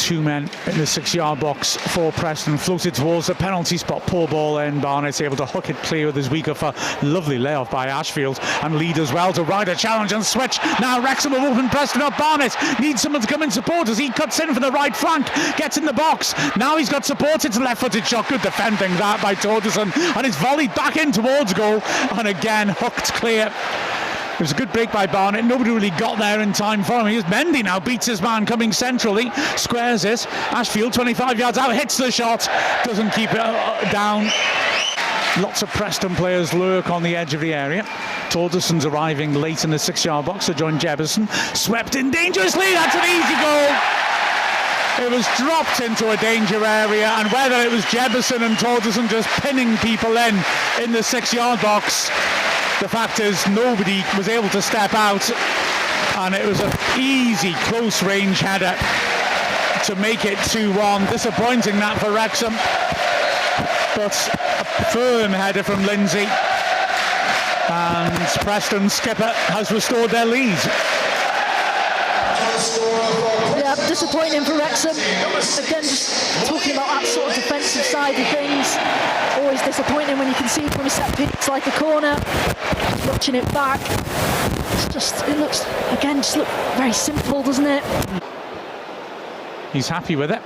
two men in the 6-yard box for Preston, floated towards the penalty spot. Poor ball in. Barnett's able to hook it clear with his weaker foot. Lovely layoff by Ashfield, and lead as well to ride a challenge and switch. Now Wrexham have opened Preston up. Barnett needs someone to come in support as he cuts in for the right flank, gets in the box. Now he's got support. It's a left-footed shot. Good defending that by Torderson, and it's volleyed back in towards goal, and again hooked clear. It was a good break by Barnett. Nobody really got there in time for him. Here's Mendy now, beats his man coming centrally, squares it. Ashfield 25 yards out, hits the shot, doesn't keep it down. Lots of Preston players lurk on the edge of the area. Torderson's arriving late in the 6-yard box to join Jefferson. Swept in dangerously, that's an easy goal. It was dropped into a danger area, and whether it was Jefferson and Torderson just pinning people in the 6-yard box, the fact is nobody was able to step out, and it was an easy close range header to make it 2-1. Disappointing that for Wrexham, but a firm header from Lindsay, and Preston skipper has restored their lead. Yeah, disappointing for Wrexham. Again, just talking about that sort of defensive side of things. Always disappointing when you can see from a set piece like a corner, watching it back. It looks, again, just look very simple, doesn't it? He's happy with it.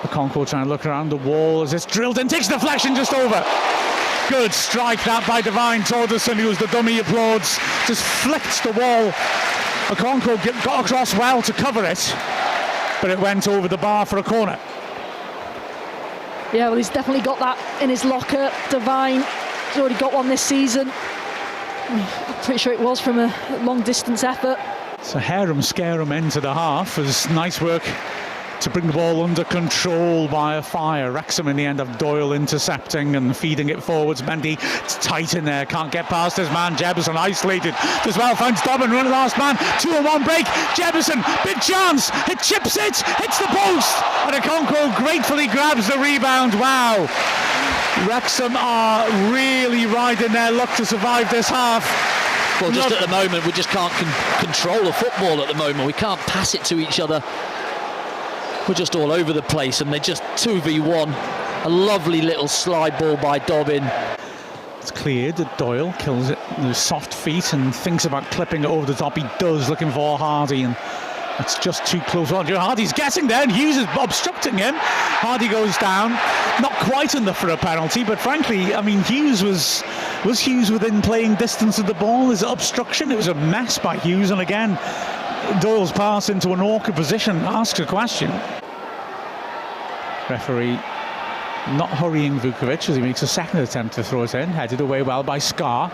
The Concord trying to look around the wall as it's drilled in, takes deflection just over. Good strike that by Divine. Torderson, who was the dummy, applauds, just flicked the wall. The Concord got across well to cover it, but it went over the bar for a corner. Yeah, well, he's definitely got that in his locker. Divine, he's already got one this season. I'm pretty sure it was from a long distance effort. So Harem scare him into the half. It was nice work to bring the ball under control by a fire. Wrexham in the end have Doyle intercepting and feeding it forwards. Mendy, it's tight in there, can't get past his man. Jefferson isolated as well, finds Dobbin, run last man, 2-on-1 break. Jefferson, big chance, it chips it, hits the post, and Okonkwo gratefully grabs the rebound. Wow, Wrexham are really riding their luck to survive this half. Well, just at the moment we just can't control the football at the moment. We can't pass it to each other. We're just all over the place, and they're just 2v1. A lovely little slide ball by Dobbin. It's cleared that Doyle kills it with his soft feet and thinks about clipping it over the top. He does, looking for Hardy, and it's just too close. Well, Hardy's getting there, and Hughes is obstructing him. Hardy goes down, not quite enough for a penalty, but frankly, I mean, Hughes was Hughes within playing distance of the ball? Is it obstruction? It was a mess by Hughes, and again, Doyle's pass into an awkward position asks a question. Referee not hurrying Vukovic as he makes a second attempt to throw it in, headed away well by Scar.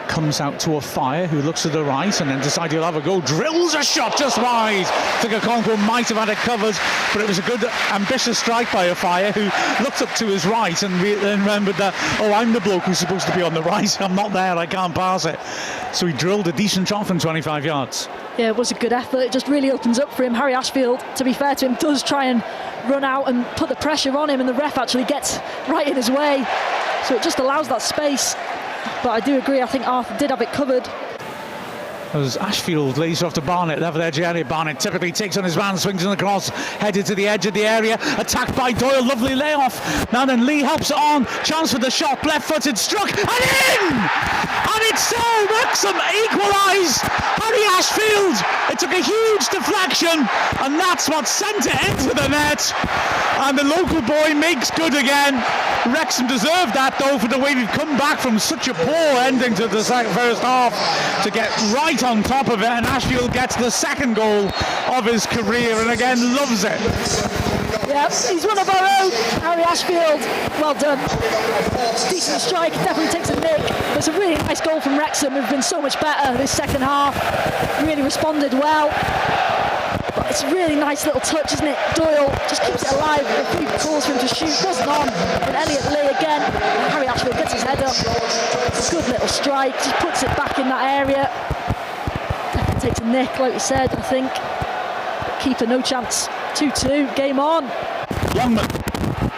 Comes out to a Fire who looks to the right and then decides he'll have a go, drills a shot just wide. I think Okonkwo might have had it covered, but it was a good ambitious strike by a Fire who looked up to his right and remembered that, oh, I'm the bloke who's supposed to be on the right, I'm not there, I can't pass it. So he drilled a decent shot from 25 yards. Yeah, it was a good effort. It just really opens up for him. Harry Ashfield, to be fair to him, does try and run out and put the pressure on him, and the ref actually gets right in his way. So it just allows that space. But I do agree, I think Arthur did have it covered. As Ashfield lays off to Barnett, level edge area. Barnett typically takes on his man, swings in the cross, headed to the edge of the area, attacked by Doyle, lovely layoff. Now then, Lee helps it on, chance for the shot, left-footed, struck, and in! And it's so, Wrexham equalise! Harry Ashfield, it took a huge deflection, and that's what sent it into the net. And the local boy makes good again. Wrexham deserved that, though, for the way we've come back from such a poor ending to the first half to get right on top of it, and Ashfield gets the second goal of his career and again loves it. Yeah, he's one of our own, Harry Ashfield. Well done. Decent strike, definitely takes a nick. But it's a really nice goal from Wrexham, who've been so much better this second half. Really responded well. But it's a really nice little touch, isn't it? Doyle just keeps it alive. A few calls for him to shoot, wasn't on. And Elliot Lee again. And Harry Ashfield gets his head up. Good little strike, just puts it back in that area. Definitely takes a nick, like we said, I think. Keeper no chance. 2-2, game on. Youngman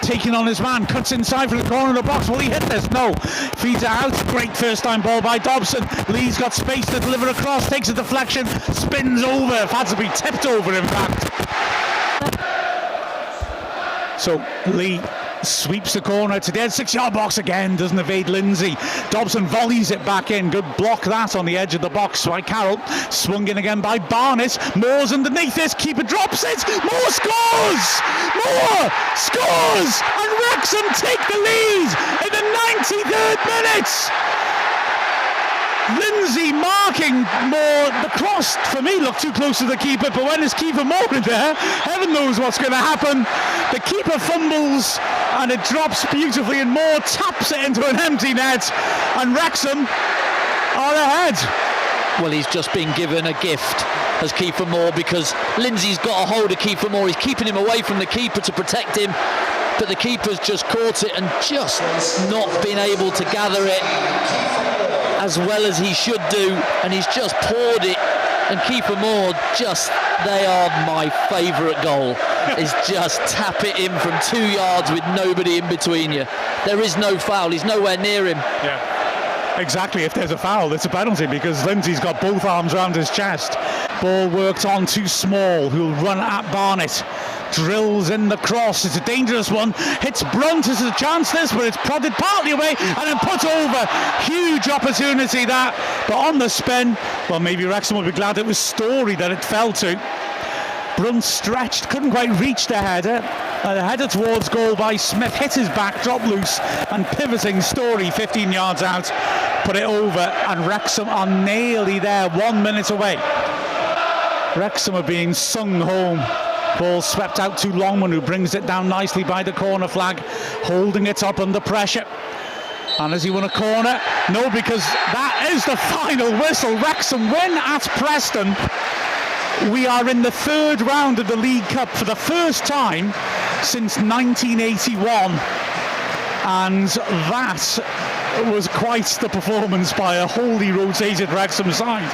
taking on his man, cuts inside for the corner of the box. Will he hit this? No. Feeds it out. Great first time ball by Dobson. Lee's got space to deliver across, takes a deflection, spins over. Had to be tipped over, in fact. So Lee sweeps the corner to the 6-yard box again, doesn't evade Lindsay. Dobson volleys it back in. Good block that on the edge of the box by Carroll. Swung in again by Barnett. Moore's underneath this. Keeper drops it. Moore scores! Moore scores! And Wrexham take the lead in the 93rd minute. Lindsay marking Moore. The cross, for me, looked too close to the keeper, but when there's Kiefer Moore in there, heaven knows what's going to happen. The keeper fumbles and it drops beautifully, and Moore taps it into an empty net, and Wrexham are ahead. Well, he's just been given a gift as Kiefer Moore, because Lindsay's got a hold of Kiefer Moore. He's keeping him away from the keeper to protect him, but the keeper's just caught it and just not been able to gather it as well as he should do, and he's just poured it. And Kiefer Moore, just, they are my favourite goal, is just tap it in from 2 yards with nobody in between you. There is no foul, he's nowhere near him. Yeah, exactly. If there's a foul, it's a penalty, because Lindsay's got both arms around his chest. Ball worked on too small, who'll run at Barnett. Drills in the cross. It's a dangerous one. Hits Brunt. It's a chance this, but it's prodded partly away and then put over. Huge opportunity that, but on the spin, well, maybe Wrexham will be glad it was Story that it fell to. Brunt stretched, couldn't quite reach the header. The header towards goal by Smith, hit his back, dropped loose, and pivoting Story 15 yards out, put it over, and Wrexham are nearly there, 1 minute away. Wrexham are being sung home. Ball swept out to Longman, who brings it down nicely by the corner flag, holding it up under pressure. And has he won a corner? No, because that is the final whistle. Wrexham win at Preston. We are in the third round of the League Cup for the first time since 1981. And that was quite the performance by a wholly rotated Wrexham side.